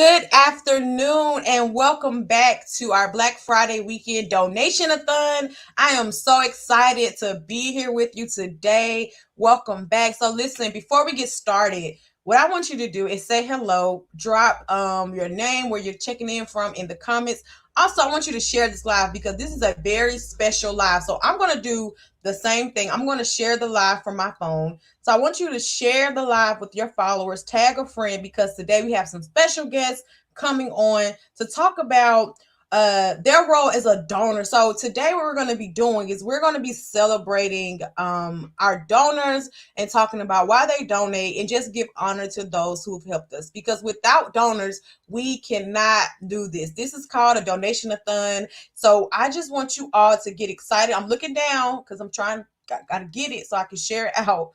Good afternoon and welcome back to our Black Friday weekend donation-a-thon. I am so excited to be here with you today. Welcome back. So listen, before we get started, what I want you to do is say hello, drop your name, where you're checking in from in the comments. Also, I want you to share this live because this is a very special live. So I'm going to do the same thing. I'm going to share the live from my phone. So I want you to share the live with your followers, tag a friend, because today we have some special guests coming on to talk about their role as a donor. So today what we're going to be doing is we're going to be celebrating our donors and talking about why they donate and just give honor to those who've helped us, because without donors we cannot do this. This is called a donation-a-thon. So I just want you all to get excited. I'm looking down because I'm trying gotta get it so I can share it out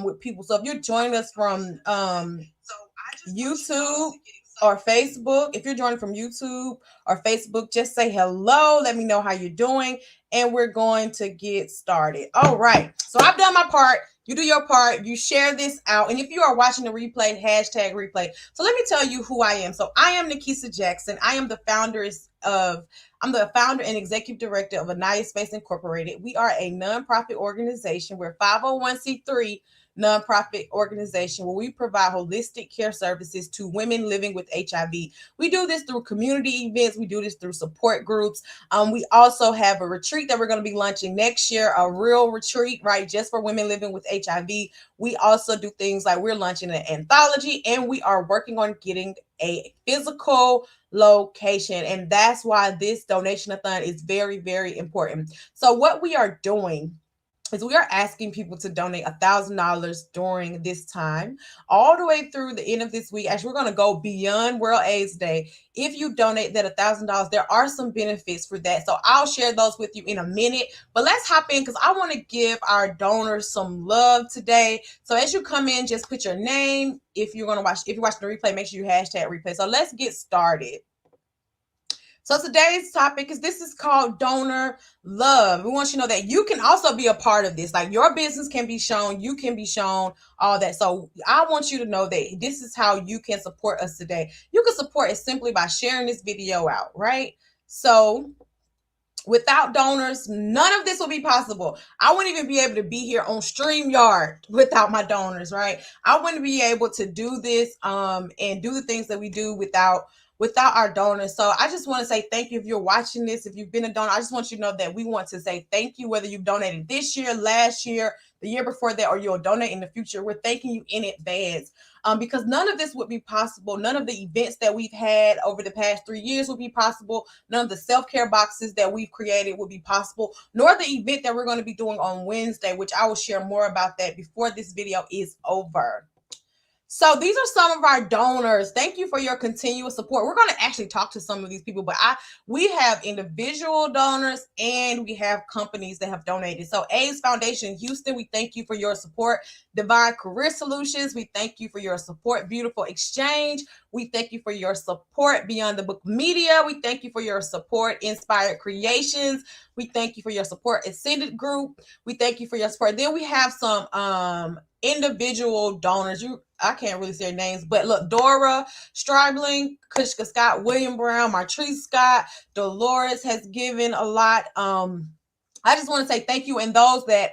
with people. So if you're joining us from YouTube or Facebook, if you're joining from YouTube or Facebook, just say hello. Let me know how you're doing, and we're going to get started. All right. So I've done my part. You do your part. You share this out. And if you are watching the replay, hashtag replay. So let me tell you who I am. So I am Nikisa Jackson. I am the founder and executive director of Anaya Space Incorporated. We are a nonprofit organization. We're 501c3 nonprofit organization where we provide holistic care services to women living with HIV. We do this through community events. We do this through support groups. We also have a retreat that we're going to be launching next year, a real retreat, right, just for women living with HIV. We also do things like we're launching an anthology, and we are working on getting a physical location. And that's why this donation-a-thon is very, very important. So what we are doing is we are asking people to donate $1,000 during this time, all the way through the end of this week. Actually, we're going to go beyond World AIDS Day. If you donate that $1,000, there are some benefits for that. So I'll share those with you in a minute. But let's hop in because I want to give our donors some love today. So as you come in, just put your name. If you're watching the replay, make sure you hashtag replay. So let's get started. So today's topic is called donor love. We want you to know that you can also be a part of this. Like your business can be shown, you can be shown, all that. So I want you to know that this is how you can support us today. You can support us simply by sharing this video out, right? So without donors, none of this will be possible. I wouldn't even be able to be here on StreamYard without my donors, right? I wouldn't be able to do this and do the things that we do without our donors. So I just want to say thank you if you're watching this. If you've been a donor, I just want you to know that we want to say thank you, whether you've donated this year, last year, the year before that, or you'll donate in the future. We're thanking you in advance. Because none of this would be possible. None of the events that we've had over the past 3 years would be possible. None of the self-care boxes that we've created would be possible, nor the event that we're going to be doing on Wednesday, which I will share more about that before this video is over. So these are some of our donors. Thank you for your continuous support. We're going to actually talk to some of these people, but we have individual donors and we have companies that have donated. So AIDS Foundation Houston, we thank you for your support. Divine Career Solutions, we thank you for your support. Beautiful Exchange, we thank you for your support. Beyond the Book Media, we thank you for your support. Inspired Creations, we thank you for your support. Ascended Group, we thank you for your support. Then we have some individual donors. I can't really say their names, but look, Dora Stribling, Kushka Scott, William Brown, Martrice Scott, Dolores has given a lot. I just want to say thank you. And those that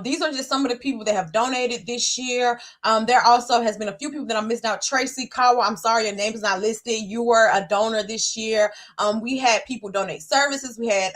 these are just some of the people that have donated this year. There also has been a few people that I missed out. Tracy Kawa, I'm sorry your name is not listed. You were a donor this year. We had people donate services. We had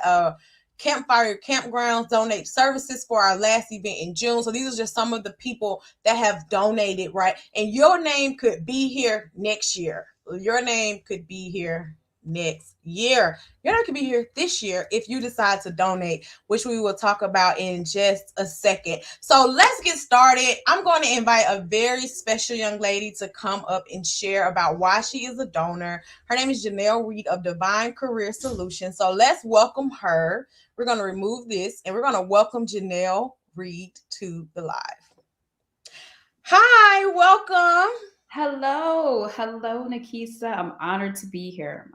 Campfire Campgrounds donate services for our last event in June. So these are just some of the people that have donated, right? And your name could be here next year. Your name could be here next year. Your name could be here this year if you decide to donate, which we will talk about in just a second. So let's get started. I'm going to invite a very special young lady to come up and share about why she is a donor. Her name is Janelle Reed of Divine Career Solutions. So let's welcome her. We're going to remove this and we're going to welcome Janelle Reed to the live. Hi, welcome. Hello, Nikisa. I'm honored to be here.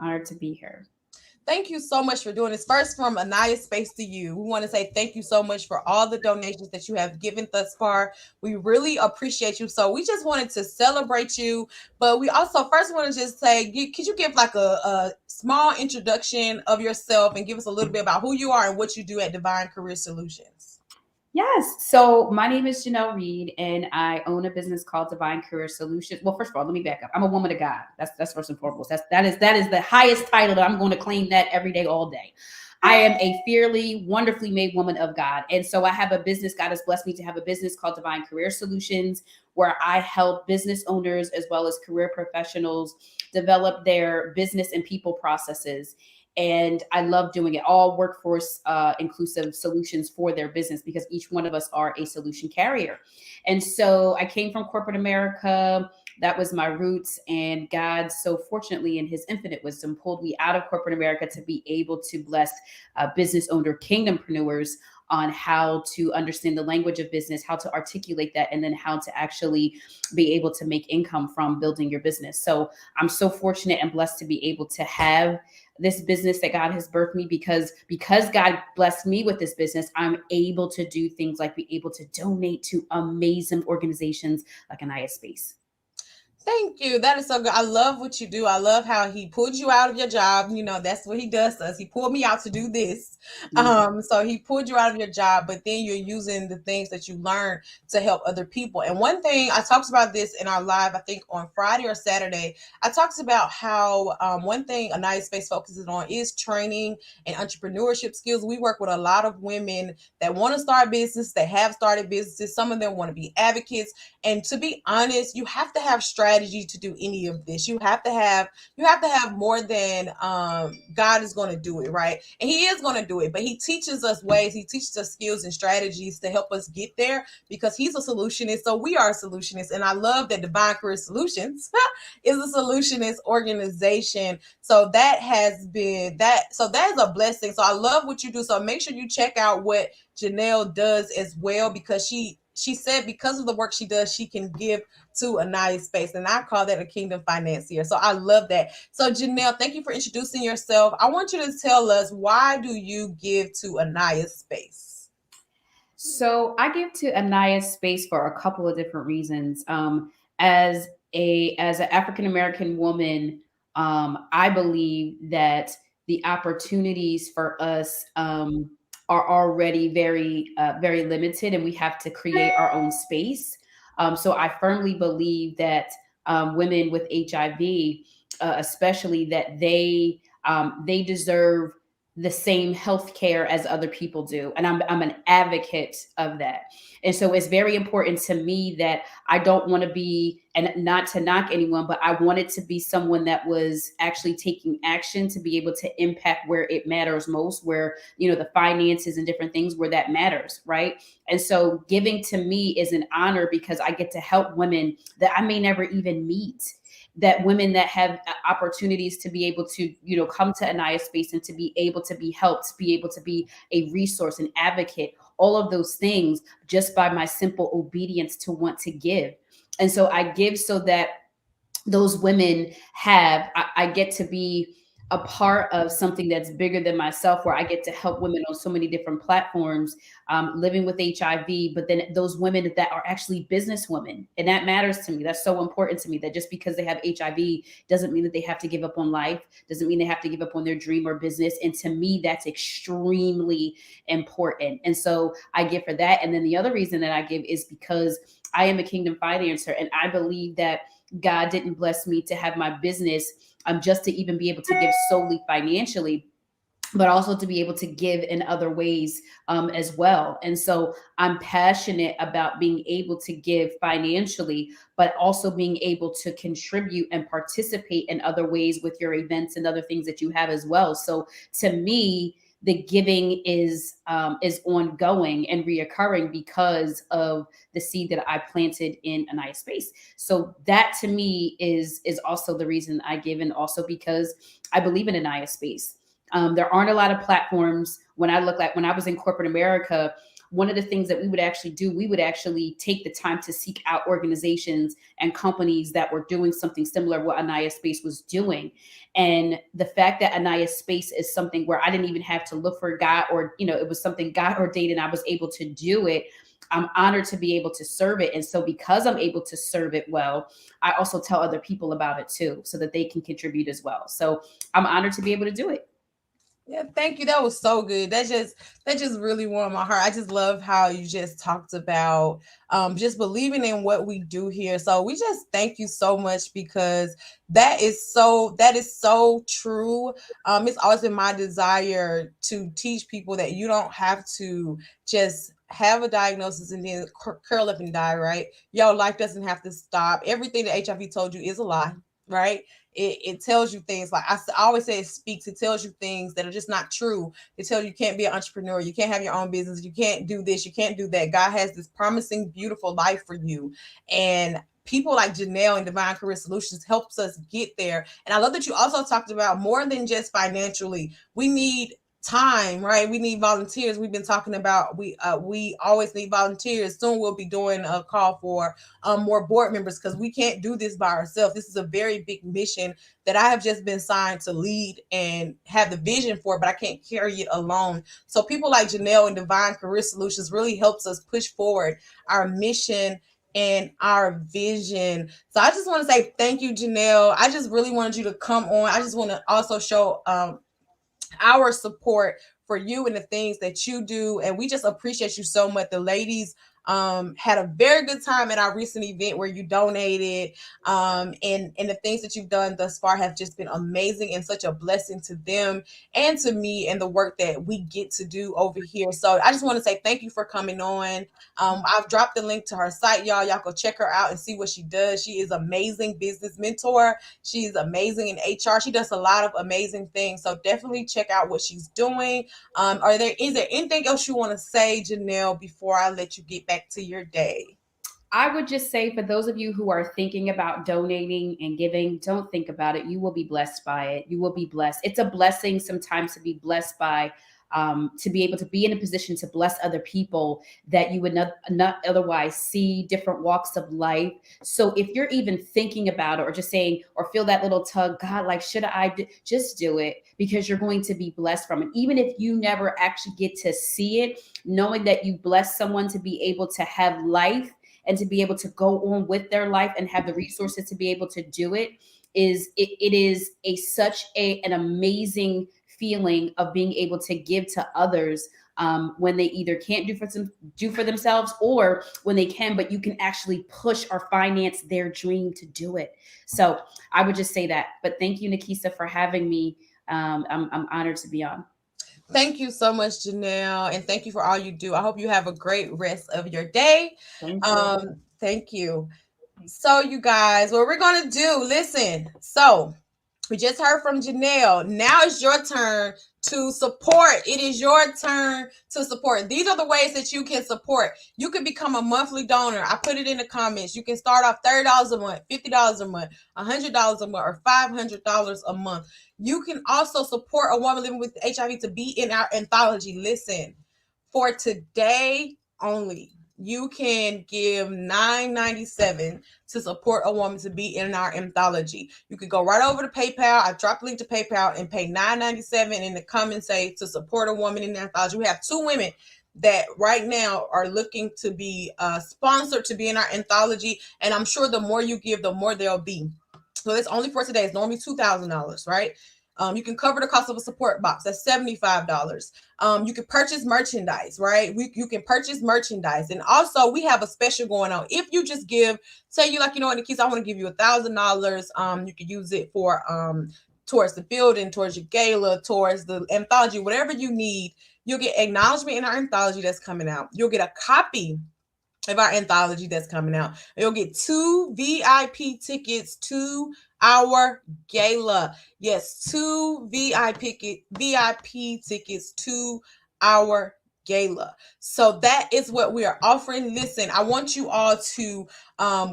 Thank you so much for doing this. First, from Anaya Space to you, we want to say thank you so much for all the donations that you have given thus far. We really appreciate you. So we just wanted to celebrate you, but we also first want to just say, could you give like a small introduction of yourself and give us a little bit about who you are and what you do at Divine Career Solutions? Yes. So my name is Janelle Reed, and I own a business called Divine Career Solutions. Well, first of all, let me back up. I'm a woman of God. That's first and foremost. That is the highest title that I'm going to claim that every day, all day. I am a fearly, wonderfully made woman of God. And so I have a business. God has blessed me to have a business called Divine Career Solutions, where I help business owners as well as career professionals develop their business and people processes. And I love doing it, all workforce inclusive solutions for their business, because each one of us are a solution carrier. And so I came from corporate America. That was my roots. And God, so fortunately, in his infinite wisdom, pulled me out of corporate America to be able to bless business owner kingdompreneurs on how to understand the language of business, how to articulate that, and then how to actually be able to make income from building your business. So I'm so fortunate and blessed to be able to have this business that God has birthed me, because God blessed me with this business. I'm able to do things like be able to donate to amazing organizations like Anaya Space. Thank you. That is so good. I love what you do. I love how he pulled you out of your job. You know, that's what he does to us. He pulled me out to do this. So he pulled you out of your job, but then you're using the things that you learn to help other people. And one thing I talked about this in our live, I think on Friday or Saturday, I talked about how one thing Anaya Space focuses on is training and entrepreneurship skills. We work with a lot of women that want to start business, that have started businesses. Some of them want to be advocates. And to be honest, you have to have strategy to do any of this. You have to have more than God is going to do it, right? And he is going to do it, but he teaches us ways, he teaches us skills and strategies to help us get there, because he's a solutionist. So we are solutionists. And I love that Divine Career Solutions is a solutionist organization. So that has been that. So that is a blessing. So I love what you do. So make sure you check out what Janelle does as well, because she said because of the work she does, she can give to Anaya Space. And I call that a kingdom financier. So I love that. So Janelle, thank you for introducing yourself. I want you to tell us, why do you give to Anaya Space? So I give to Anaya Space for a couple of different reasons. As an African American woman, I believe that the opportunities for us are already very limited, and we have to create our own space. So I firmly believe that women with HIV, especially, that they deserve the same health care as other people do. And I'm an advocate of that. And so it's very important to me that I don't want to be, and not to knock anyone, but I wanted to be someone that was actually taking action to be able to impact where it matters most, where, the finances and different things where that matters. Right. And so giving to me is an honor, because I get to help women that I may never even meet, that women that have opportunities to be able to, come to Anaya Space and to be able to be helped, to be able to be a resource, an advocate, all of those things, just by my simple obedience to want to give. And so I give so that those women I get to be a part of something that's bigger than myself, where I get to help women on so many different platforms, living with HIV, but then those women that are actually business women. And that matters to me. That's so important to me, that just because they have HIV doesn't mean that they have to give up on life, doesn't mean they have to give up on their dream or business. And to me, that's extremely important. And so I give for that. And then the other reason that I give is because I am a kingdom financer, and I believe that God didn't bless me to have my business just to even be able to give solely financially, but also to be able to give in other ways as well. And so I'm passionate about being able to give financially, but also being able to contribute and participate in other ways with your events and other things that you have as well. So to me, the giving is ongoing and reoccurring because of the seed that I planted in Anaya Space. So that to me is also the reason I give, and also because I believe in Anaya Space. There aren't a lot of platforms. When I was in corporate America, one of the things that we would actually do, we would actually take the time to seek out organizations and companies that were doing something similar to what Anaya Space was doing. And the fact that Anaya Space is something where I didn't even have to look for God, or, it was something God ordained and I was able to do it. I'm honored to be able to serve it. And so because I'm able to serve it well, I also tell other people about it too, so that they can contribute as well. So I'm honored to be able to do it. Yeah, thank you. That was so good. That just really warmed my heart. I just love how you just talked about just believing in what we do here. So we just thank you so much, because that is so true. It's always been my desire to teach people that you don't have to just have a diagnosis and then curl up and die, right? Your life doesn't have to stop. Everything that HIV told you is a lie, right? It tells you things, like I always say, it tells you things that are just not true. It tells you can't be an entrepreneur, you can't have your own business, you can't do this, you can't do that. God has this promising, beautiful life for you. And people like Janelle and Divine Career Solutions helps us get there. And I love that you also talked about more than just financially. We need time, right? We need volunteers. We've been talking about we always need volunteers. Soon we'll be doing a call for more board members, because we can't do this by ourselves. This is a very big mission that I have just been signed to lead and have the vision for, but I can't carry it alone. So people like Janelle and Divine Career Solutions really helps us push forward our mission and our vision. So I just want to say thank you, Janelle. I just really wanted you to come on. I just want to also show our support for you and the things that you do, and we just appreciate you so much. The ladies had a very good time at our recent event where you donated, and the things that you've done thus far have just been amazing and such a blessing to them and to me and the work that we get to do over here. So I just want to say thank you for coming on. I've dropped the link to her site, y'all go check her out and see what she does. She is amazing business mentor. She's amazing in HR. She does a lot of amazing things, so definitely check out what she's doing. Is there anything else you want to say, Janelle, before I let you get back to your day? I would just say, for those of you who are thinking about donating and giving, don't think about it. You will be blessed by it. You will be blessed. It's a blessing sometimes to be blessed by, to be able to be in a position to bless other people that you would not otherwise see, different walks of life. So if you're even thinking about it, or just saying, or feel that little tug, God, like, should I just do it, because you're going to be blessed from it. Even if you never actually get to see it, knowing that you bless someone to be able to have life and to be able to go on with their life and have the resources to be able to do it is such an amazing feeling of being able to give to others, when they either can't do for themselves, or when they can, but you can actually push or finance their dream to do it. So I would just say that. But thank you, Nikisa, for having me. I'm honored to be on. Thank you so much, Janelle, and thank you for all you do. I hope you have a great rest of your day. Thank you. Thank you. So, you guys, what we're going to do, listen. So, we just heard from Janelle. Now it's your turn to support. It is your turn to support. These are the ways that you can support. You can become a monthly donor. I put it in the comments. You can start off $30 a month, $50 a month, $100 a month, or $500 a month. You can also support a woman living with HIV to be in our anthology. Listen, for today only, you can give $9.97 to support a woman to be in our anthology. You can go right over to PayPal. I dropped the link to PayPal and pay $9.97 in the comments, say to support a woman in the anthology. We have 2 women that right now are looking to be sponsored to be in our anthology, and I'm sure the more you give, the more there'll be. So it's only for today. It's normally $2,000, right? You can cover the cost of a support box. That's $75. You can purchase merchandise, right? You can purchase merchandise. And also we have a special going on. If you just give, say you like, in the case, I want to give you $1,000. You can use it for towards the building, towards your gala, towards the anthology, whatever you need. You'll get acknowledgement in our anthology that's coming out. You'll get a copy of our anthology that's coming out. You'll get 2 VIP tickets to our gala. Yes, 2 VIP tickets to our gala. So that is what we are offering. Listen, I want you all to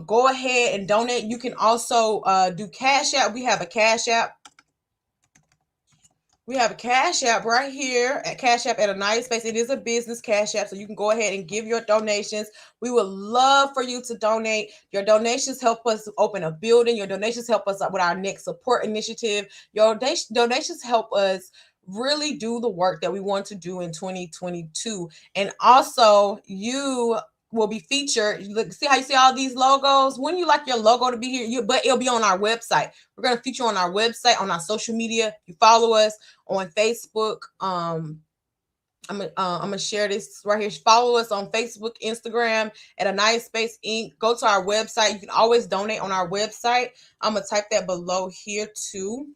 go ahead and donate. You can also do Cash App. We have a Cash App. We have a Cash App right here at Cash App at Anaya Space. It is a business Cash App, so you can go ahead and give your donations. We would love for you to donate. Your donations help us open a building. Your donations help us with our next support initiative. Your donations help us really do the work that we want to do in 2022. And also, you will be featured. Look, see how you see all these logos? Wouldn't you like your logo to be here? But it'll be on our website. We're going to feature on our website, on our social media. You follow us on Facebook. I'm gonna share this right here. Follow us on Facebook, Instagram at Anaya Space Inc. Go to our website. You can always donate on our website. I'm gonna type that below here too.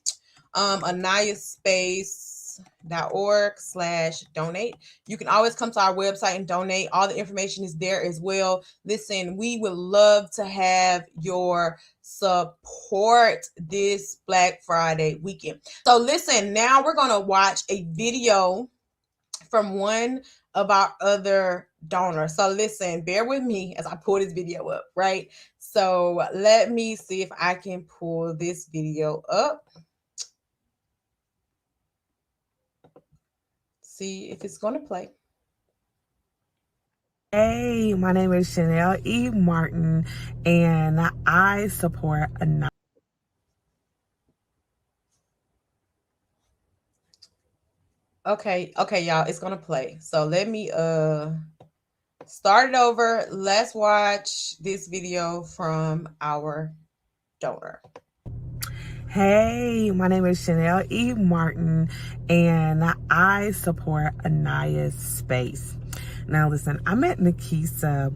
AnayaSpace.org/donate. You can always come to our website and donate. All the information is there as well. Listen, we would love to have your support this Black Friday weekend. So listen, now we're going to watch a video from one of our other donors. So listen, bear with me as I pull this video up, right? So let me see if I can pull this video up. See if it's going to play. Hey, my name is Chanel E. Martin, and I support Anaya. Okay, y'all, it's gonna play. So let me start it over. Let's watch this video from our donor. Hey, my name is Chanel E. Martin, and I support Anaya Space. Now, listen, I met Nikisa,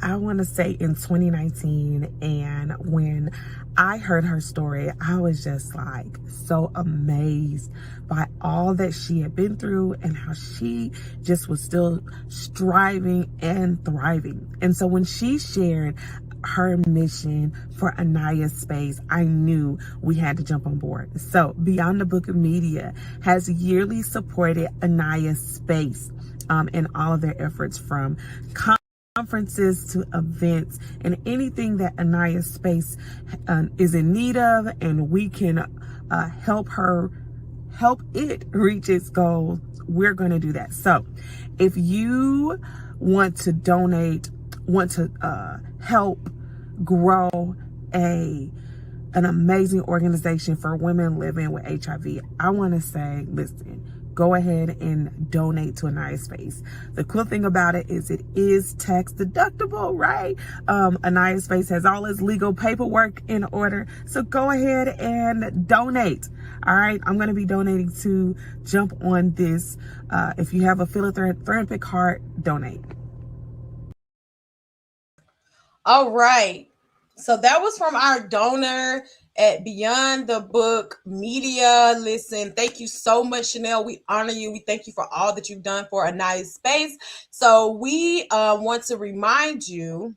I want to say in 2019, and when I heard her story, I was just like so amazed by all that she had been through and how she just was still striving and thriving. And so when she shared her mission for Anaya Space, I knew we had to jump on board. So Beyond the Book of Media has yearly supported Anaya Space in all of their efforts, from conferences to events and anything that Anaya Space is in need of, and we can help it reach its goals. We're going to do that. So if you want to donate, want to help grow an amazing organization for women living with HIV, I want to say, listen, go ahead and donate to Anaya Space. The cool thing about it is tax deductible, right? Anaya Space has all its legal paperwork in order. So go ahead and donate. All right. I'm going to be donating to jump on this. If you have a philanthropic heart, donate. All right. So that was from our donor at Beyond the Book Media. Listen, thank you so much, Chanel. We honor you. We thank you for all that you've done for Anaya Space. So we want to remind you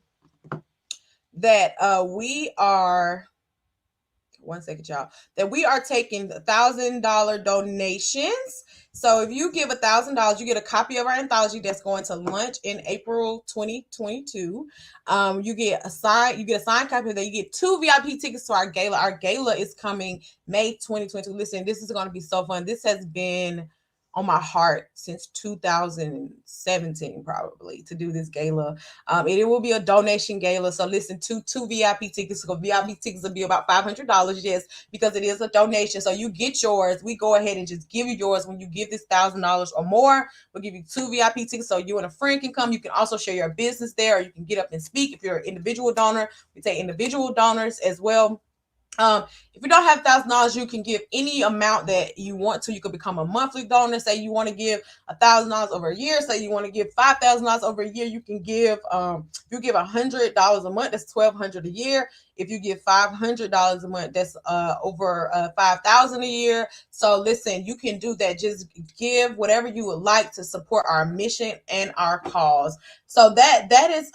that we are, one second, y'all, that we are taking $1,000 donations. So if you give $1,000, you get a copy of our anthology that's going to launch in April 2022. You get a signed copy of that. You get 2 VIP tickets to our gala. Our gala is coming May 2022. Listen, this is going to be so fun. This has been on my heart since 2017, probably, to do this gala. It will be a donation gala. So listen, two VIP tickets. So VIP tickets will be about $500, yes, because it is a donation. So you get yours. We go ahead and just give you yours when you give this $1,000 or more. We'll give you 2 VIP tickets so you and a friend can come. You can also share your business there, or you can get up and speak. If you're an individual donor, we take individual donors as well. If you don't have $1,000, you can give any amount that you want to. You could become a monthly donor. Say you want to give $1,000 over a year. Say you want to give $5,000 over a year. You can give you give $100 a month. That's $1,200 a year. If you give $500 a month, that's over $5,000 a year. So listen, you can do that. Just give whatever you would like to support our mission and our cause. So that is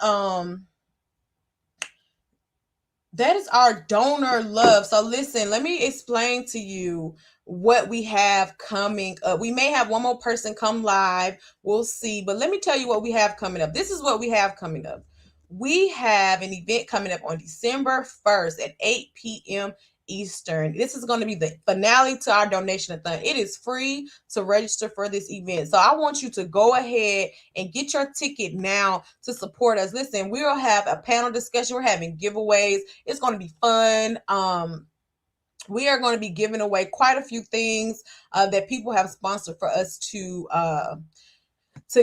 our donor love. So listen, let me explain to you what we have coming up. We may have one more person come live. We'll see. But let me tell you what we have coming up. This is what we have coming up. We have an event coming up on December 1st at 8 p.m. Eastern. This is going to be the finale to our donation-a-thon. It is free to register for this event. So I want you to go ahead and get your ticket now to support us. Listen, we'll have a panel discussion. We're having giveaways. It's going to be fun. We are going to be giving away quite a few things that people have sponsored for us to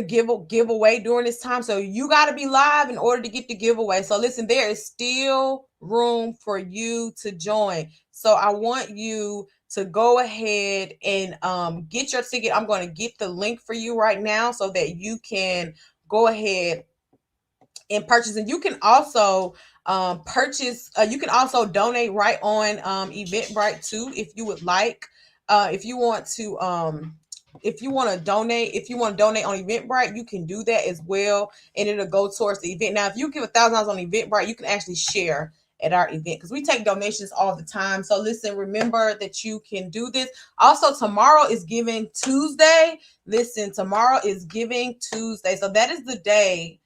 give away during this time. So you got to be live in order to get the giveaway. So listen, there is still room for you to join. So I want you to go ahead and get your ticket. I'm going to get the link for you right now so that you can go ahead and purchase. And you can also purchase, you can also donate right on Eventbrite too, if you would like. If you want to donate on Eventbrite, you can do that as well, and it'll go towards the event. Now, if you give $1,000 on Eventbrite, you can actually share at our event because we take donations all the time. So listen, remember that you can do this. Also, tomorrow is Giving Tuesday. Listen, tomorrow is Giving Tuesday. So that is the day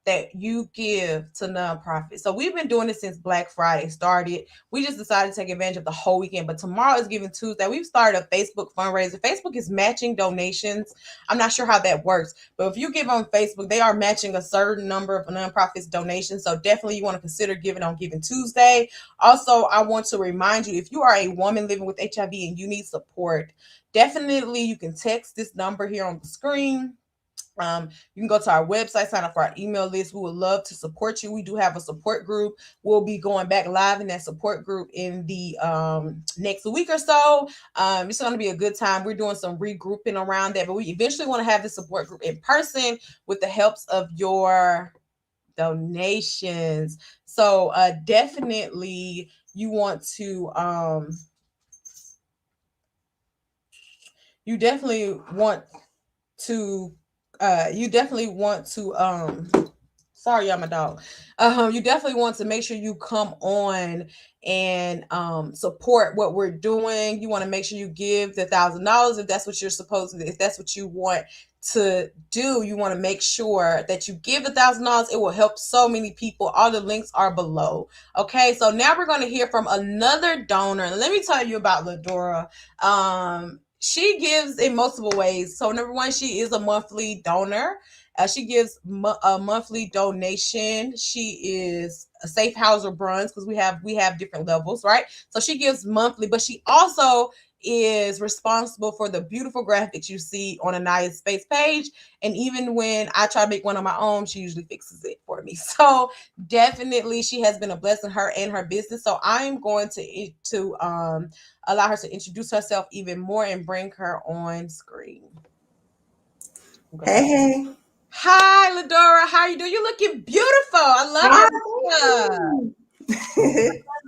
that you give to nonprofits. So we've been doing this since Black Friday started. We just decided to take advantage of the whole weekend, but tomorrow is Giving Tuesday. We've started a Facebook fundraiser. Facebook is matching donations. I'm not sure how that works, but if you give on Facebook, they are matching a certain number of nonprofits donations. So definitely you want to consider giving on Giving Tuesday. Also, I want to remind you, if you are a woman living with HIV and you need support, definitely you can text this number here on the screen. You can go to our website, sign up for our email list. We would love to support you. We do have a support group. We'll be going back live in that support group in the next week or so. It's going to be a good time. We're doing some regrouping around that, but we eventually want to have the support group in person with the helps of your donations. So definitely you want to you definitely want to sorry, I'm a dog. You definitely want to make sure you come on and support what we're doing. You want to make sure you give the $1,000 if that's what you're supposed to, if that's what you want to do. You want to make sure that you give the $1,000. It will help so many people. All the links are below. Okay, so now we're going to hear from another donor. Let me tell you about Ladora. She gives in multiple ways. So number one, she is a monthly donor. She gives a monthly donation. She is a safe houser bronze because we have different levels, right? So she gives monthly, but she also is responsible for the beautiful graphics you see on Anaya's Space page. And even when I try to make one on my own, she usually fixes it for me. So definitely she has been a blessing, her and her business. So I'm going to allow her to introduce herself even more and bring her on screen. Hey. Hi, Ladora. How are you doing? You're looking beautiful. I love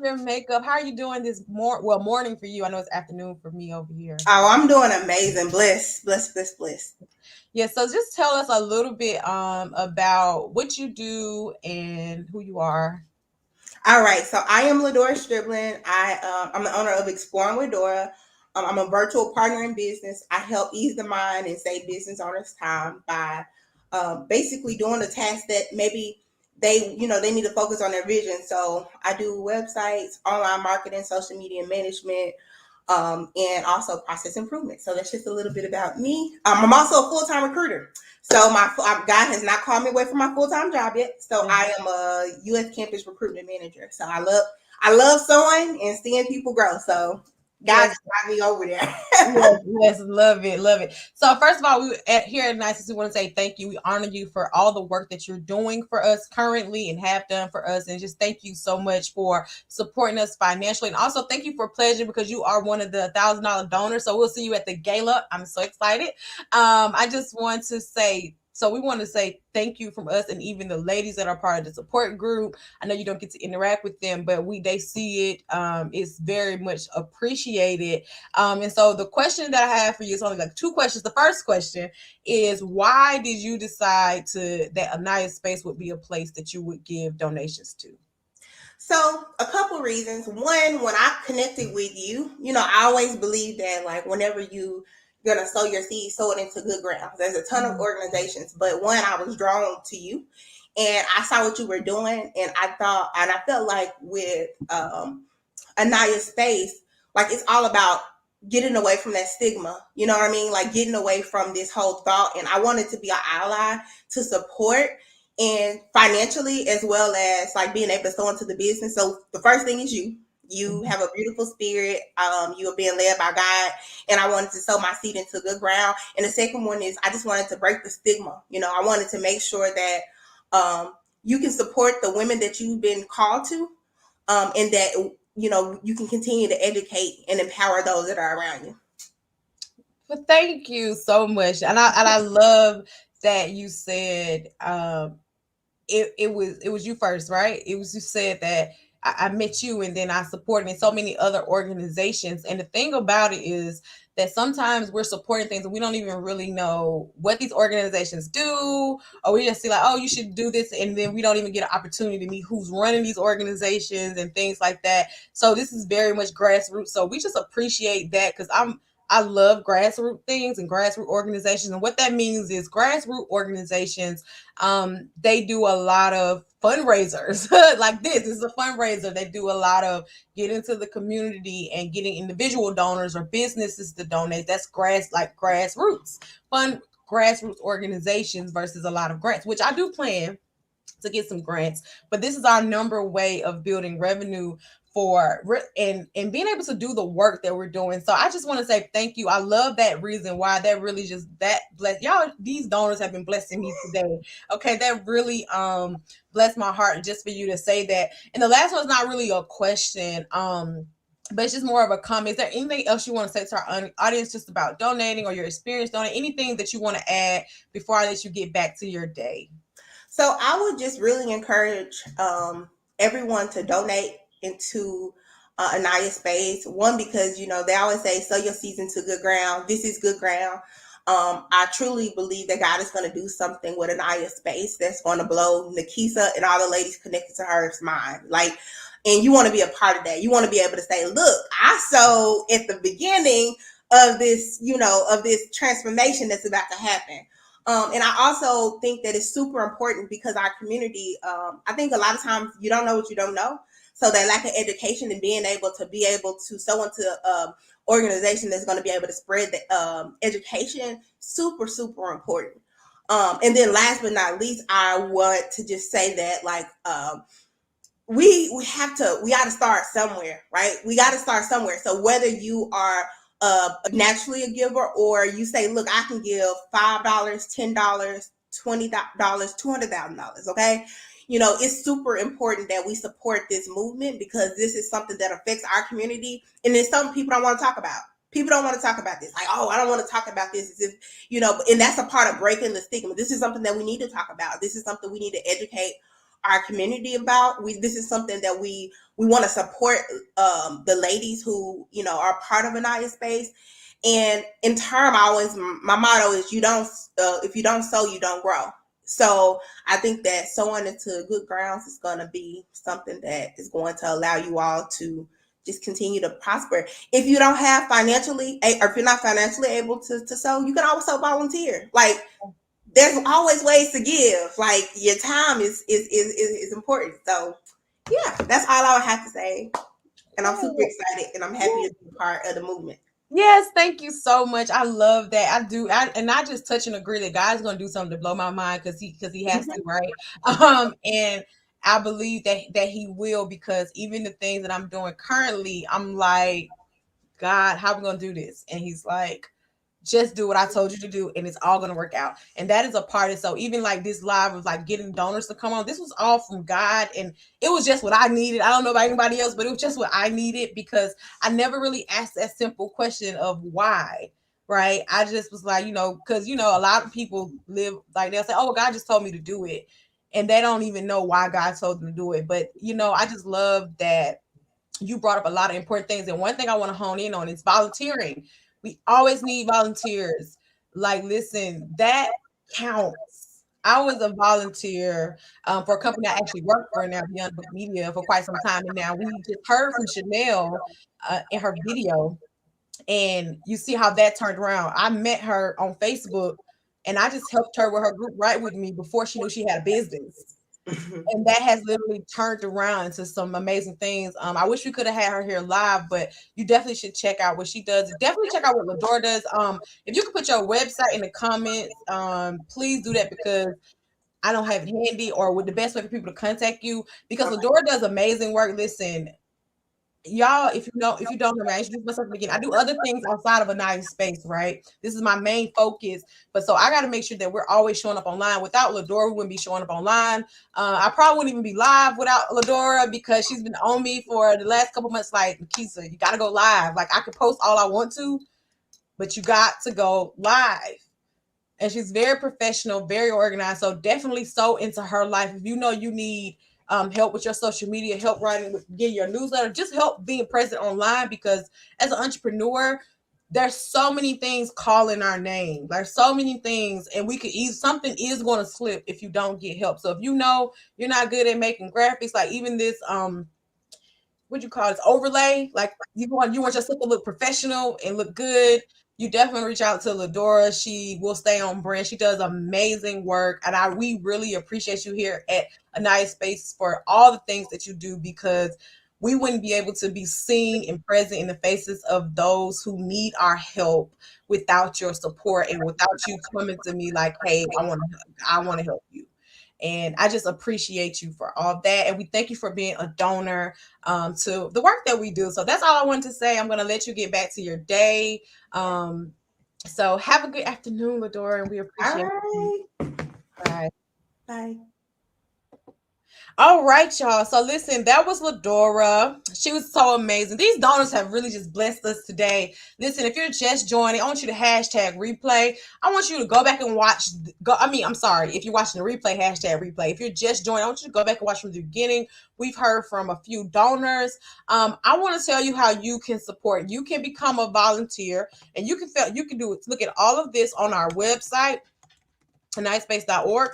your makeup. How are you doing this morning for you? I know it's afternoon for me over here. Oh, I'm doing amazing. Bless. Yeah, so just tell us a little bit about what you do and who you are. All right, so I am Ladora Stribling. I'm the owner of Exploring with Dora. I'm a virtual partner in business. I help ease the mind and save business owners time by basically doing the tasks that maybe they need to focus on their vision. So I do websites, online marketing, social media management, and also process improvement. So that's just a little bit about me. I'm also a full-time recruiter. So God has not called me away from my full-time job yet. So I am a U.S. campus recruitment manager. So I love sewing and seeing people grow. So God got me over there. yes, love it. So first of all, here at Nicest, we want to say thank you. We honor you for all the work that you're doing for us currently and have done for us. And just thank you so much for supporting us financially. And also thank you for pledging because you are one of the $1,000 donors. So we'll see you at the gala. I'm so excited. I just want to say, so we want to say thank you from us and even the ladies that are part of the support group. I know you don't get to interact with them, but they see it. It's very much appreciated. And so the question that I have for you is only like two questions. The first question is, why did you decide that Anaya's Space would be a place that you would give donations to? So a couple reasons. One, when I connected with you, I always believe that like whenever you're going to sow your seed, sow it into good ground. There's a ton of organizations, but one, I was drawn to you and I saw what you were doing. And I felt like with Anaya space, like it's all about getting away from that stigma. You know what I mean? Like getting away from this whole thought. And I wanted to be an ally to support and financially as well as like being able to sow into the business. So the first thing is you have a beautiful spirit. You are being led by God, and I wanted to sow my seed into good ground. And the second one is I just wanted to break the stigma. You know, I wanted to make sure that you can support the women that you've been called to, and that you know you can continue to educate and empower those that are around you. Well, thank you so much, and I love that you said it was you first, right? It was you said that I met you and then I supported in so many other organizations. And the thing about it is that sometimes we're supporting things and we don't even really know what these organizations do, or we just see like, oh, you should do this, and then we don't even get an opportunity to meet who's running these organizations and things like that. So this is very much grassroots. So we just appreciate that because I love grassroots things and grassroots organizations. And what that means is grassroots organizations, they do a lot of fundraisers like this is a fundraiser. They do a lot of getting to the community and getting individual donors or businesses to donate. That's grassroots fun grassroots organizations versus a lot of grants, which I do plan to get some grants. But this is our number way of building revenue for and being able to do the work that we're doing. So I just want to say thank you. I love that reason why that really just that bless y'all. These donors have been blessing me today. Okay, that really blessed my heart just for you to say that. And the last one's not really a question. But it's just more of a comment. Is there anything else you want to say to our audience just about donating or your experience donating? Anything that you want to add before I let you get back to your day? So I would just really encourage everyone to donate into Anaya space. One, because you know they always say sow your seeds into good ground. This is good ground. I truly believe that God is going to do something with Anaya space that's going to blow Nikisa and all the ladies connected to her's mind. Like, and you want to be a part of that. You want to be able to say, look, I sowed at the beginning of this, you know, of this transformation that's about to happen. And I also think that it's super important because our community, I think a lot of times you don't know what you don't know. So that lack of education and being able to sow into organization that's going to be able to spread the education, super, super important. And then last but not least, I want to just say that like, we got to start somewhere, right? We got to start somewhere. So whether you are naturally a giver or you say, look, I can give $5, $10, $20, $200,000. Okay. You know, it's super important that we support this movement because this is something that affects our community. And there's some people don't want to talk about. People don't want to talk about this. Like, oh, I don't want to talk about this. As if, you know, and that's a part of breaking the stigma. This is something that we need to talk about. This is something we need to educate our community about. This is something that we want to support the ladies who, you know, are part of Anaya space. And in turn, my motto is if you don't sow, you don't grow. So I think that sowing into good grounds is going to be something that is going to allow you all to just continue to prosper. If you don't have financially, or if you're not financially able to sow, you can also volunteer. Like, there's always ways to give. Like, your time is important. So yeah, that's all I would have to say. And I'm super excited and I'm happy to be part of the movement. Yes, thank you so much. I love that. I do. And I just touch and agree that God's going to do something to blow my mind because he has to, right? And I believe that he will, because even the things that I'm doing currently, I'm like, God, how are we going to do this? And he's like, just do what I told you to do and it's all going to work out. And that is a part of, so even like this live of like getting donors to come on, this was all from God. And it was just what I needed. I don't know about anybody else, but it was just what I needed because I never really asked that simple question of why, right? I just was like, you know, because, you know, a lot of people live like they'll say, oh, God just told me to do it. And they don't even know why God told them to do it. But, you know, I just love that you brought up a lot of important things. And one thing I want to hone in on is volunteering. We always need volunteers. Like, listen, that counts. I was a volunteer for a company I actually worked for now, Beyond Book Media, for quite some time. And now we just heard from Chanel in her video. And you see how that turned around. I met her on Facebook and I just helped her with her group right with me before she knew she had a business. And that has literally turned around into some amazing things. I wish we could have had her here live, but you definitely should check out what she does. Definitely check out what Ladora does. If you could put your website in the comments, please do that, because I don't have it handy, or with the best way for people to contact you, because Ladora does amazing work. Listen, y'all, if you don't know me, I introduce myself again. I do other things outside of a nice space, right? This is my main focus, but so I got to make sure that we're always showing up online. Without Ladora, we wouldn't be showing up online. I probably wouldn't even be live without Ladora, because she's been on me for the last couple months. Like, Nikisa, you got to go live. Like, I can post all I want to, but you got to go live. And she's very professional, very organized. So definitely so into her life. If you know you need help with your social media, help writing, getting your newsletter, just help being present online, because as an entrepreneur, there's so many things calling our name. There's so many things, and we could something is going to slip if you don't get help. So if you know you're not good at making graphics, like even this what you call this overlay, like you want your stuff to look professional and look good, you definitely reach out to Ladora. She will stay on brand. She does amazing work, and we really appreciate you here at Anaya Space for all the things that you do, because we wouldn't be able to be seen and present in the faces of those who need our help without your support and without you coming to me like, hey, I want to help you. And I just appreciate you for all that. And we thank you for being a donor to the work that we do. So that's all I wanted to say. I'm going to let you get back to your day. So have a good afternoon, Ladora, and we appreciate you. Bye. Bye. All right, y'all. So listen, that was Ladora. She was so amazing. These donors have really just blessed us today. Listen, if you're just joining, I want you to hashtag replay. I want you to go back and watch. I'm sorry. If you're watching the replay, hashtag replay. If you're just joining, I want you to go back and watch from the beginning. We've heard from a few donors. I want to tell you how you can support. You can become a volunteer, and you can do it. Look at all of this on our website, anayaspace.org.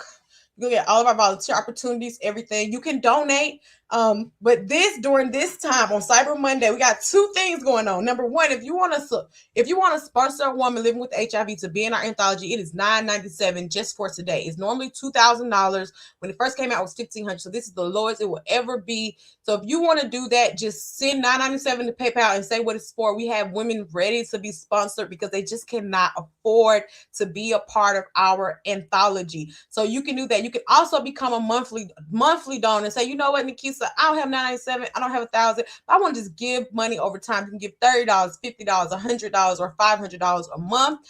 You get all of our volunteer opportunities, everything. You can donate. But during this time on Cyber Monday, we got two things going on. Number one, if you want to sponsor a woman living with HIV to be in our anthology, it is $9.97 just for today. It's normally $2,000. When it first came out, it was $1,500. So this is the lowest it will ever be. So if you want to do that, just send $9.97 to PayPal and say what it's for. We have women ready to be sponsored because they just cannot afford to be a part of our anthology. So you can do that. You can also become a monthly donor and say, you know what, Nikisa, I don't have $9.97, I don't have $1,000, but I want to just give money over time. You can give $30, $50, $100, or $500 a month.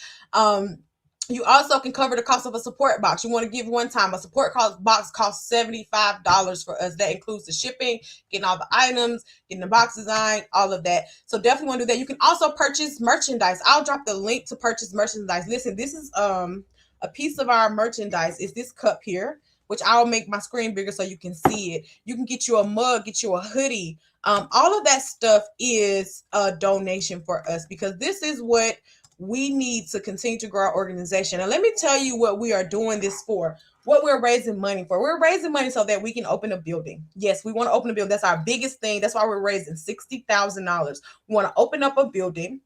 You also can cover the cost of a support box. You want to give one time. A support box costs $75 for us. That includes the shipping, getting all the items, getting the box design, all of that. So definitely want to do that. You can also purchase merchandise. I'll drop the link to purchase merchandise. Listen, this is a piece of our merchandise. Is this cup here, which I'll make my screen bigger so you can see it. You can get you a mug, get you a hoodie. All of that stuff is a donation for us, because this is what we need to continue to grow our organization. And let me tell you what we are doing this for, what we're raising money for. We're raising money so that we can open a building. Yes, we want to open a building. That's our biggest thing. That's why we're raising $60,000. We want to open up a building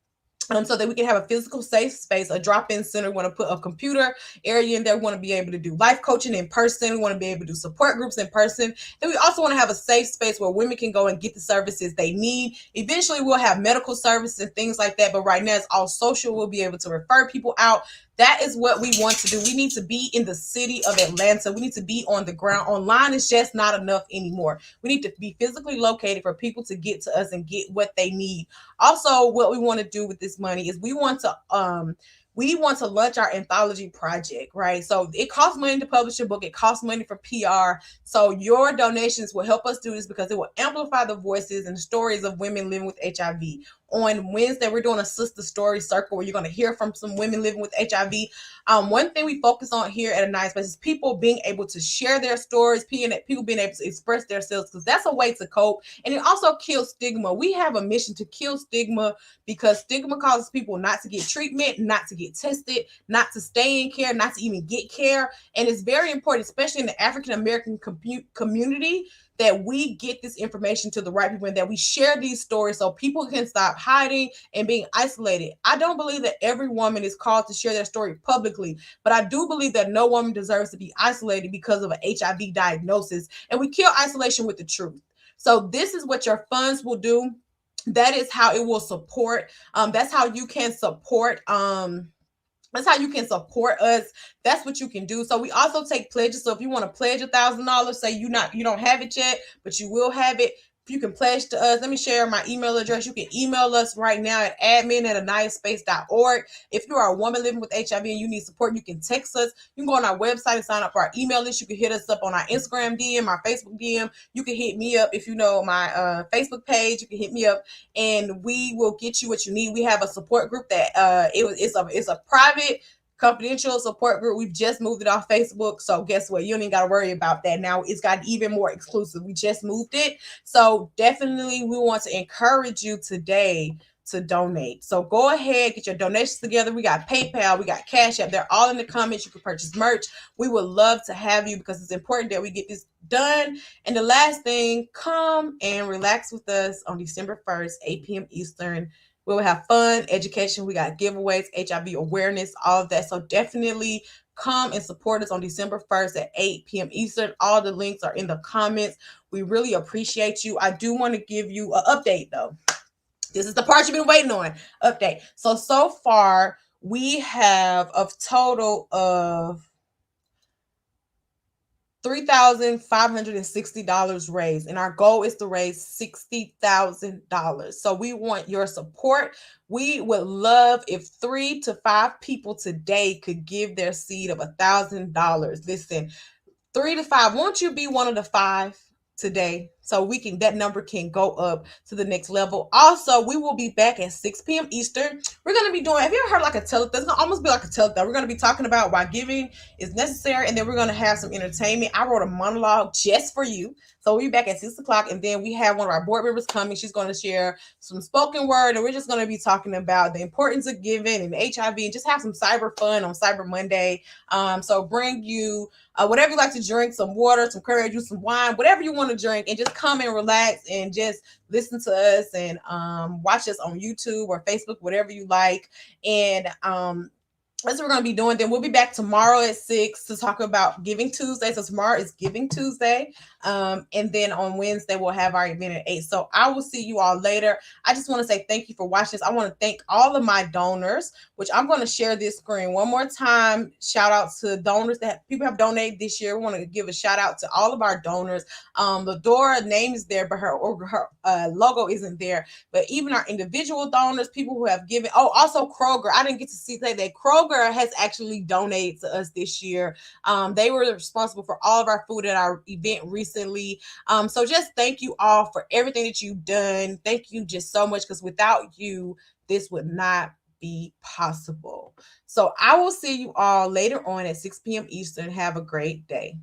so that we can have a physical safe space, a drop-in center. We want to put a computer area in there. We want to be able to do life coaching in person. We want to be able to do support groups in person. Then we also want to have a safe space where women can go and get the services they need. Eventually, we'll have medical services and things like that. But right now, it's all social. We'll be able to refer people out. That is what we want to do. We need to be in the city of Atlanta. We need to be on the ground. Online is just not enough anymore. We need to be physically located for people to get to us and get what they need. Also, what we want to do with this money is we want to launch our anthology project, right? So it costs money to publish a book. It costs money for PR. So your donations will help us do this, because it will amplify the voices and stories of women living with HIV. On Wednesday, we're doing a sister story circle where you're going to hear from some women living with HIV. One thing we focus on here at Anaya Space is people being able to share their stories, people being able to express themselves, because that's a way to cope. And it also kills stigma. We have a mission to kill stigma, because stigma causes people not to get treatment, not to get tested, not to stay in care, not to even get care. And it's very important, especially in the African American community, that we get this information to the right people and that we share these stories so people can stop hiding and being isolated. I don't believe that every woman is called to share their story publicly, but I do believe that no woman deserves to be isolated because of an HIV diagnosis, and we kill isolation with the truth. So this is what your funds will do. That is how it will support. That's how you can support. That's how you can support us. That's what you can do. So we also take pledges. So if you want to pledge $1,000, say you don't have it yet, but you will have it. If you can pledge to us, let me share my email address. You can email us right now at admin@aniyaspace.org. If you are a woman living with HIV and you need support, you can text us. You can go on our website and sign up for our email list. You can hit us up on our Instagram DM, our Facebook DM. You can hit me up if you know my Facebook page. You can hit me up and we will get you what you need. We have a support group that it's a private confidential support group. We've just moved it off Facebook. So guess what? You don't even got to worry about that. Now it's got even more exclusive. We just moved it. So definitely we want to encourage you today to donate. So go ahead, get your donations together. We got PayPal, we got Cash App. They're all in the comments. You can purchase merch. We would love to have you because it's important that we get this done. And the last thing, come and relax with us on December 1st, 8 p.m. Eastern. We'll have fun, education. We got giveaways, HIV awareness, all of that. So definitely come and support us on December 1st at 8 p.m. Eastern. All the links are in the comments. We really appreciate you. I do want to give you an update though. This is the part you've been waiting on. Update. So far we have a total of $3,560 raised, and our goal is to raise $60,000. So we want your support. We would love if 3 to 5 people today could give their seed of $1,000. Listen, 3 to 5. Won't you be one of the 5 today? So that number can go up to the next level. Also, we will be back at 6 p.m. Eastern. We're going to be doing, have you ever heard like a telethon? It's going to almost be like a telethon. We're going to be talking about why giving is necessary. And then we're going to have some entertainment. I wrote a monologue just for you. So we'll be back at 6 o'clock. And then we have one of our board members coming. She's going to share some spoken word. And we're just going to be talking about the importance of giving and HIV and just have some cyber fun on Cyber Monday. So bring you whatever you like to drink, some water, some curry juice, some wine, whatever you want to drink, and just come and relax and just listen to us and watch us on YouTube or Facebook, whatever you like. And that's what we're going to be doing. Then we'll be back tomorrow at 6 to talk about Giving Tuesday. So tomorrow is Giving Tuesday. And then on Wednesday, we'll have our event at 8. So I will see you all later. I just want to say thank you for watching this. I want to thank all of my donors, which I'm going to share this screen one more time. Shout out to donors that people have donated this year. We want to give a shout out to all of our donors. Ladora name is there, but her logo isn't there. But even our individual donors, people who have given. Oh, also Kroger. I didn't get to see that Kroger has actually donated to us this year. They were responsible for all of our food at our event recently. So just thank you all for everything that you've done. Thank you just so much, because without you, this would not be possible. So I will see you all later on at 6 p.m. Eastern. Have a great day.